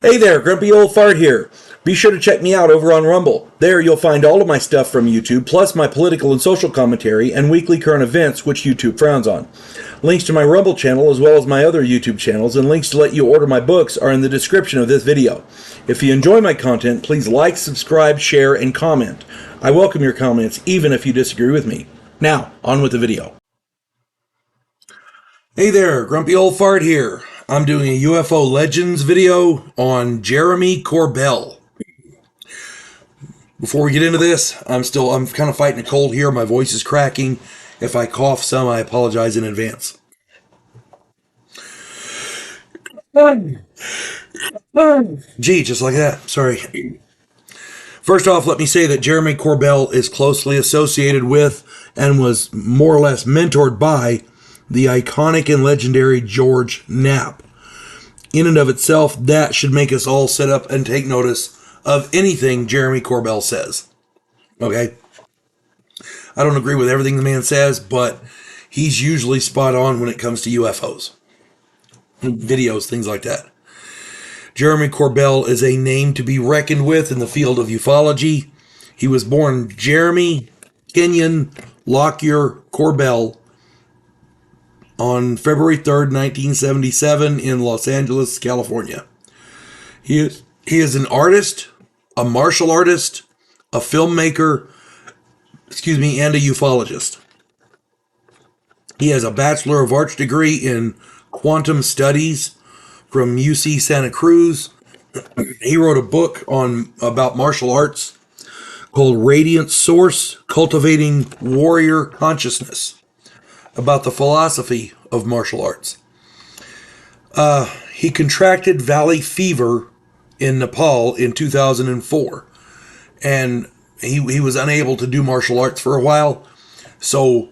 Hey there, Grumpy Old Fart here. Be sure to check me out over on Rumble. There you'll find all of my stuff from YouTube, plus my political and social commentary and weekly current events, which YouTube frowns on. Links to my Rumble channel as well as my other YouTube channels and links to let you order my books are in the description of this video. If you enjoy my content, please like, subscribe, share, and comment. I welcome your comments, even if you disagree with me. Now, on with the video. Hey there, Grumpy Old Fart here. I'm doing a UFO Legends video on Jeremy Corbell. Before we get into this, I'm kind of fighting a cold here. My voice is cracking. If I cough some, I apologize in advance. Gee, just like that. Sorry. First off, let me say that Jeremy Corbell is closely associated with and was more or less mentored by the iconic and legendary George Knapp. In and of itself, that should make us all sit up and take notice of anything Jeremy Corbell says. Okay? I don't agree with everything the man says, but he's usually spot on when it comes to UFOs. Videos, things like that. Jeremy Corbell is a name to be reckoned with in the field of ufology. He was born Jeremy Kenyon Lockyer Corbell on February 3rd, 1977 in Los Angeles, California. He is an artist, a martial artist, a filmmaker, and a ufologist. He has a Bachelor of Arts degree in Quantum Studies from UC Santa Cruz. He wrote a book about martial arts called Radiant Source: Cultivating Warrior Consciousness, about the philosophy of martial arts. He contracted valley fever in Nepal in 2004, and he was unable to do martial arts for a while, so,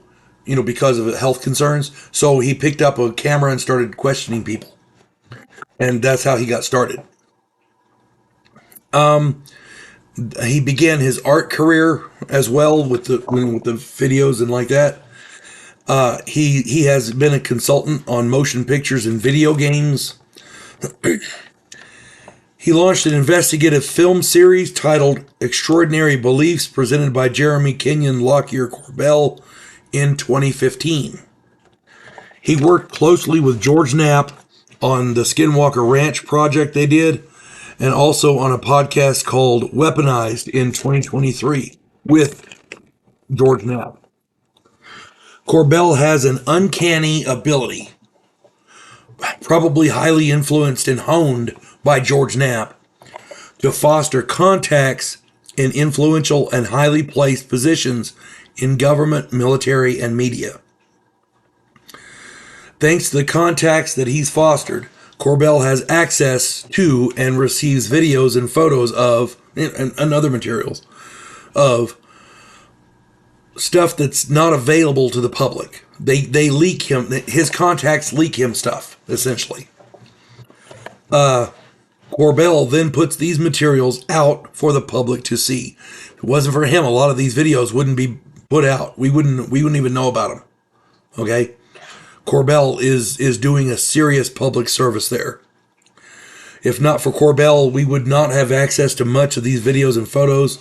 because of health concerns, so he picked up a camera and started questioning people, and that's how he got started. He began his art career as well with the videos and like that. He has been a consultant on motion pictures and video games. He launched an investigative film series titled Extraordinary Beliefs, presented by Jeremy Kenyon Lockyer Corbell in 2015. He worked closely with George Knapp on the Skinwalker Ranch project they did, and also on a podcast called Weaponized in 2023 with George Knapp. Corbell has an uncanny ability, probably highly influenced and honed by George Knapp, to foster contacts in influential and highly placed positions in government, military, and media. Thanks to the contacts that he's fostered, Corbell has access to and receives videos and photos of, and other materials, of stuff that's not available to the public. They leak him, his contacts leak him stuff, essentially. Corbell then puts these materials out for the public to see. If it wasn't for him, a lot of these videos wouldn't be put out. We wouldn't even know about them. Okay? Corbell is doing a serious public service there. If not for Corbell, we would not have access to much of these videos and photos.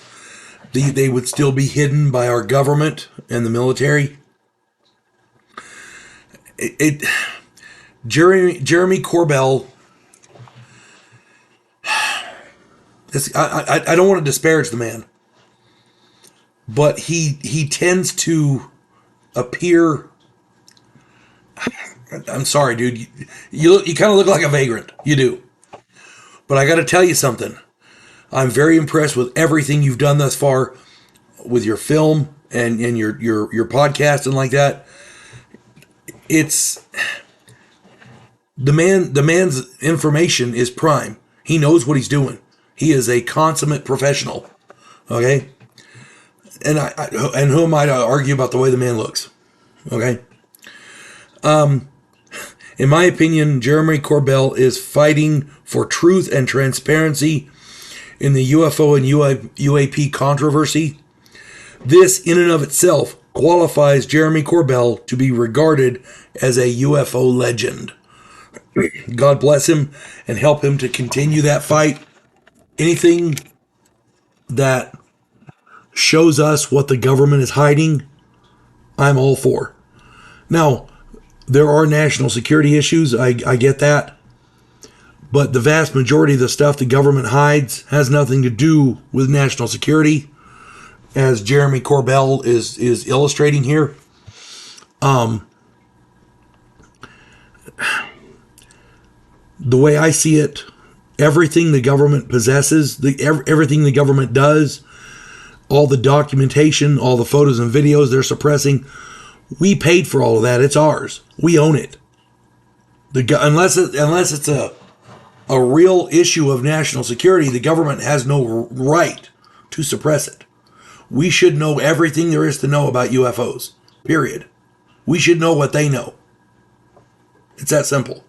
They would still be hidden by our government and the military. Jeremy Corbell, I don't want to disparage the man, but he tends to appear, I'm sorry, dude, you kind of look like a vagrant. You do. But I got to tell you something. I'm very impressed with everything you've done thus far with your film and your podcast and like that. It's the man's information is prime. He knows what he's doing. He is a consummate professional. Okay? And and who am I to argue about the way the man looks? Okay? In my opinion, Jeremy Corbell is fighting for truth and transparency in the UFO and UAP controversy. This, in and of itself, qualifies Jeremy Corbell to be regarded as a UFO legend. God bless him and help him to continue that fight. Anything that shows us what the government is hiding, I'm all for. Now, there are national security issues. I get that. But the vast majority of the stuff the government hides has nothing to do with national security, as Jeremy Corbell is illustrating here. The way I see it, everything the government possesses, everything the government does, all the documentation, all the photos and videos they're suppressing, we paid for all of that. It's ours. We own it. Unless it's a real issue of national security, the government has no right to suppress it. We should know everything there is to know about UFOs. Period. We should know what they know. It's that simple.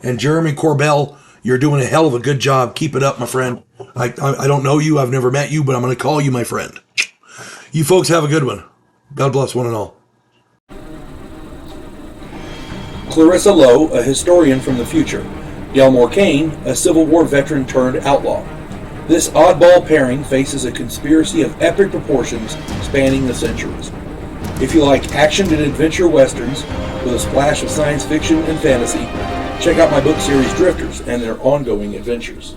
And Jeremy Corbell, you're doing a hell of a good job. Keep it up, my friend. I don't know you. I've never met you, but I'm going to call you my friend. You folks have a good one. God bless one and all. Clarissa Lowe, a historian from the future. Delmore Kane, a Civil War veteran turned outlaw. This oddball pairing faces a conspiracy of epic proportions spanning the centuries. If you like action and adventure westerns with a splash of science fiction and fantasy, check out my book series Drifters and their ongoing adventures.